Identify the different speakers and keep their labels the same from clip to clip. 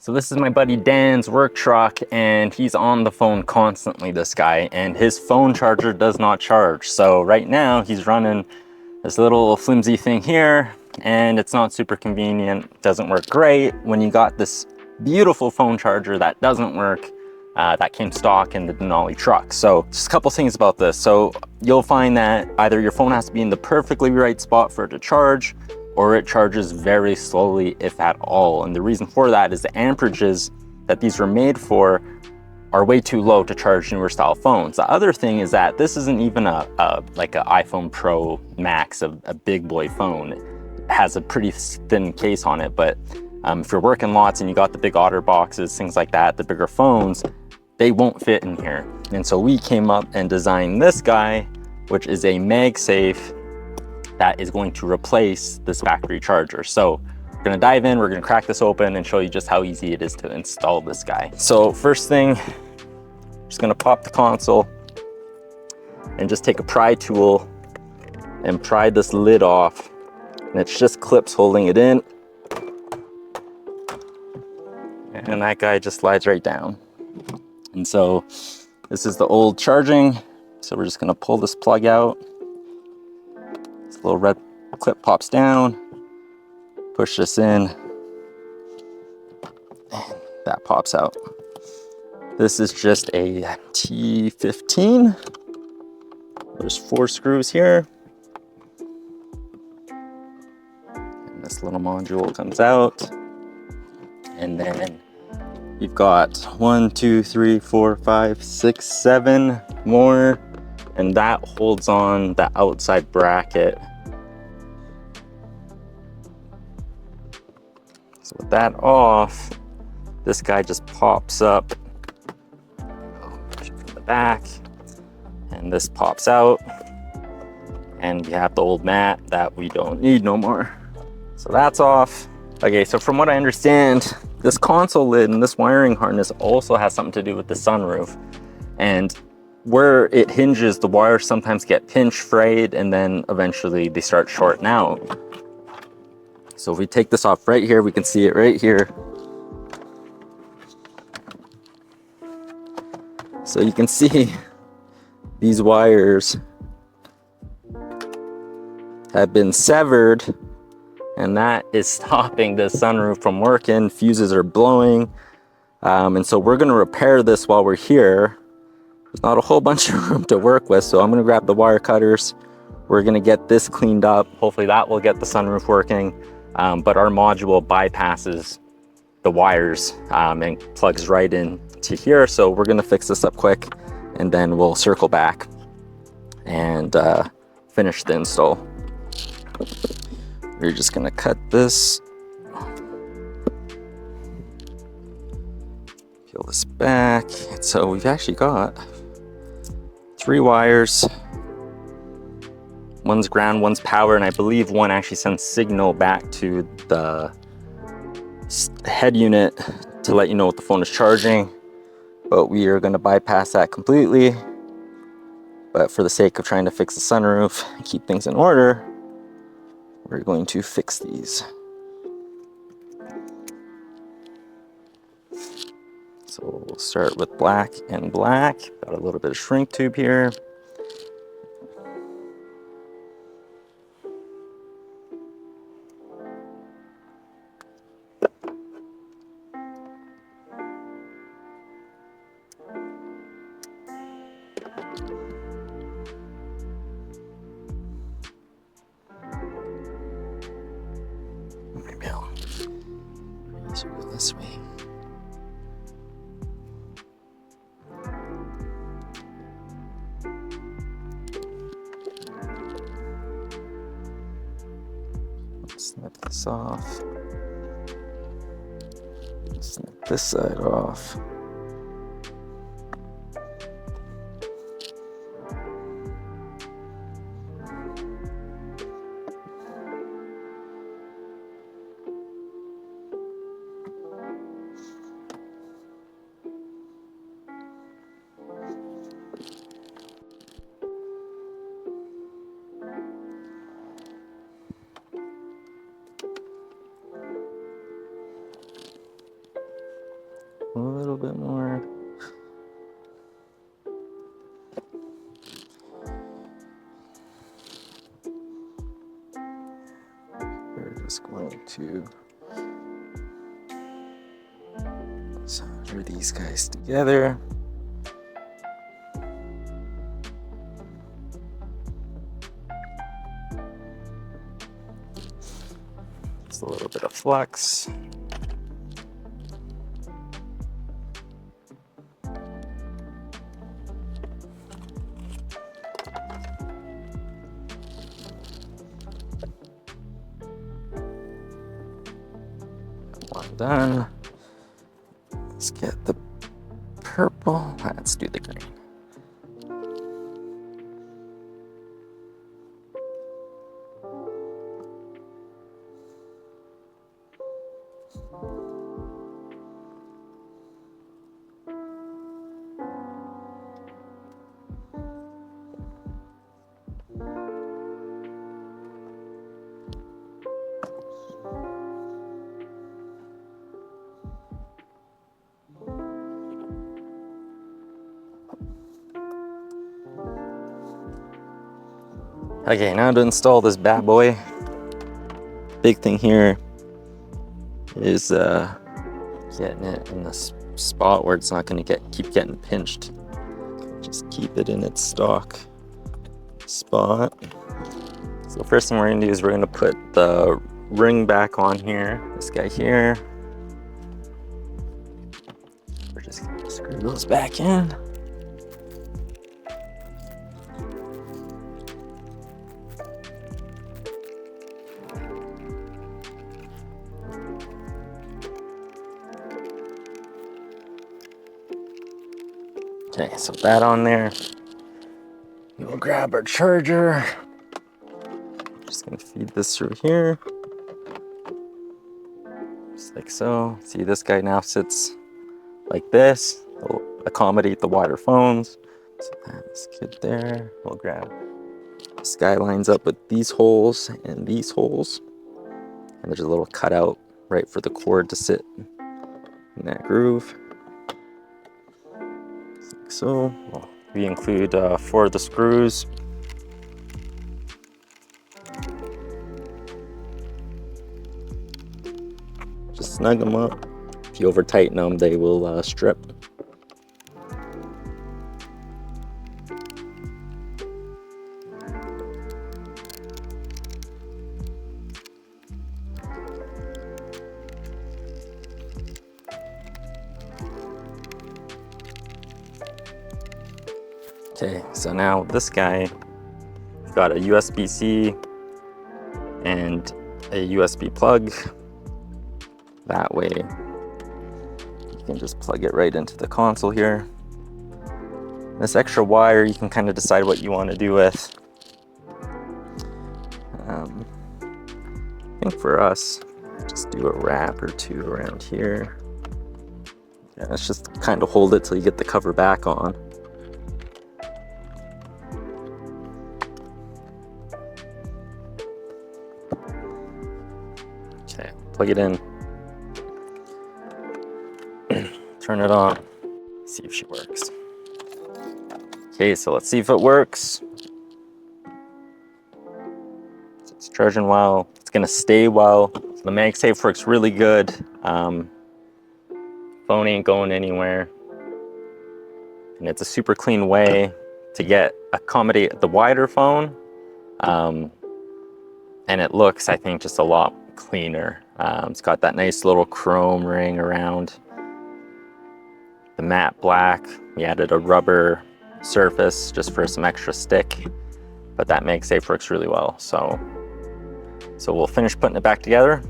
Speaker 1: So this is my buddy Dan's work truck, and he's on the phone constantly, this guy, and his phone charger does not charge. So right now he's running this little flimsy thing here, and it's not super convenient, doesn't work great when you got this beautiful phone charger that doesn't work, that came stock in the Denali truck. So just a couple things about this. So you'll find that either your phone has to be in the perfectly right spot for it to charge, or it charges very slowly, if at all. And the reason for that is the amperages that these were made for are way too low to charge newer style phones. The other thing is that this isn't even like an iPhone Pro Max, a big boy phone. It has a pretty thin case on it, but if you're working lots and you got the big Otter boxes, things like that, the bigger phones, they won't fit in here. And so we came up and designed this guy, which is a MagSafe that is going to replace this factory charger. So we're gonna dive in, we're gonna crack this open and show you just how easy it is to install this guy. So first thing, just gonna pop the console and just take a pry tool and pry this lid off. And it's just clips holding it in. And that guy just slides right down. And so this is the old charging. So we're just gonna pull this plug out. This little red clip pops down, push this in, and that pops out. This is just a T15. There's 4 screws here. And this little module comes out. And then you've got 1, 2, 3, 4, 5, 6, 7 more. And that holds on the outside bracket. So with that off, this guy just pops up from the back, and this pops out, and we have the old mat that we don't need no more. So that's off. Okay, so from what I understand, this console lid and this wiring harness also has something to do with the sunroof. And where it hinges, the wires sometimes get pinched, frayed, and then eventually they start shorting out. So if we take this off right here, we can see it right here. So you can see these wires have been severed, and that is stopping the sunroof from working. Fuses are blowing. And so we're gonna repair this while we're here. There's not a whole bunch of room to work with, so I'm gonna grab the wire cutters. We're gonna get this cleaned up. Hopefully that will get the sunroof working. But our module bypasses the wires and plugs right in to here. So we're gonna fix this up quick, and then we'll circle back and finish the install. We're just gonna cut this, peel this back. And so we've actually got 3 wires. One's ground, one's power, and I believe one actually sends signal back to the head unit to let you know what the phone is charging. But we are gonna bypass that completely. But for the sake of trying to fix the sunroof and keep things in order, we're going to fix these. So we'll start with black and black. Got a little bit of shrink tube here. Maybe I'll go this way. Snip this off. Snip this side off. A little bit more. We're just going to solder these guys together. Just a little bit of flux. One done. Let's get the purple. Let's do the green. Okay, now to install this bad boy. Big thing here is getting it in the spot where it's not going to keep getting pinched. Just keep it in its stock spot. So the first thing we're going to do is we're going to put the ring back on here. This guy here. We're just going to screw those back in. Okay, so that on there. We'll grab our charger. Just gonna feed this through here. Just like so. See, this guy now sits like this. It'll accommodate the wider phones. So that's good there. We'll grab this guy, lines up with these holes and these holes. And there's a little cutout right for the cord to sit in that groove. Like so. We include 4 of the screws. Just snug them up. If you over tighten them, they will strip. Okay, so now this guy, we've got a USB-C and a USB plug. That way, you can just plug it right into the console here. This extra wire, you can kind of decide what you want to do with. I think for us, just do a wrap or 2 around here. Yeah, let's just kind of hold it till you get the cover back on. Okay, plug it in. Turn it on. See if she works. Okay, so let's see if it works. So it's charging well. It's gonna stay well. The MagSafe works really good. Phone ain't going anywhere. And it's a super clean way to accommodate the wider phone. And it looks, I think, just a lot cleaner. It's got that nice little chrome ring around the matte black. We added a rubber surface just for some extra stick, but that MagSafe works really well. So we'll finish putting it back together.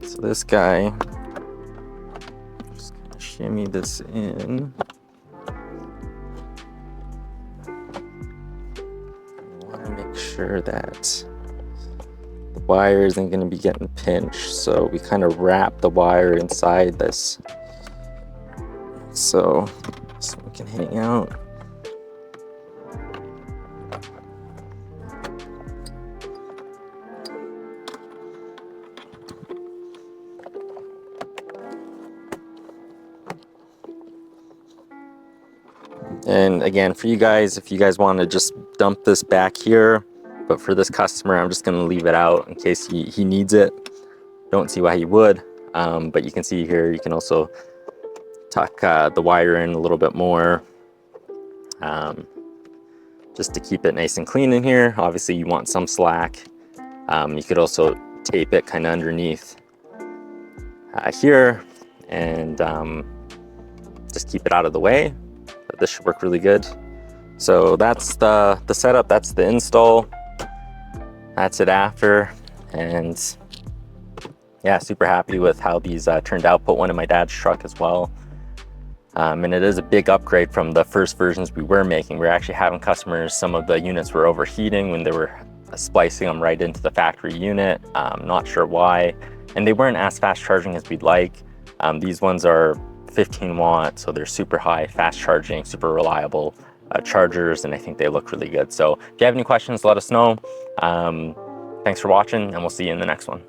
Speaker 1: So this guy, just gonna shimmy this in. I want to make sure that the wire isn't going to be getting pinched, so we kind of wrap the wire inside this so it can hang out. And again, for you guys, if you guys want to just dump this back here, but for this customer, I'm just going to leave it out in case he needs it. Don't see why he would, but you can see here, you can also tuck the wire in a little bit more, just to keep it nice and clean in here. Obviously you want some slack. You could also tape it kind of underneath here, and just keep it out of the way. But this should work really good. So that's the setup, that's the install, that's it after. And yeah, super happy with how these turned out. Put one in my dad's truck as well. And it is a big upgrade from the first versions we were making. We were actually having customers, some of the units were overheating when they were splicing them right into the factory unit. Not sure why. And they weren't as fast charging as we'd like. These ones are 15 watt, so they're super high, fast charging, super reliable chargers, and I think they look really good. So if you have any questions, let us know. Thanks for watching, and we'll see you in the next one.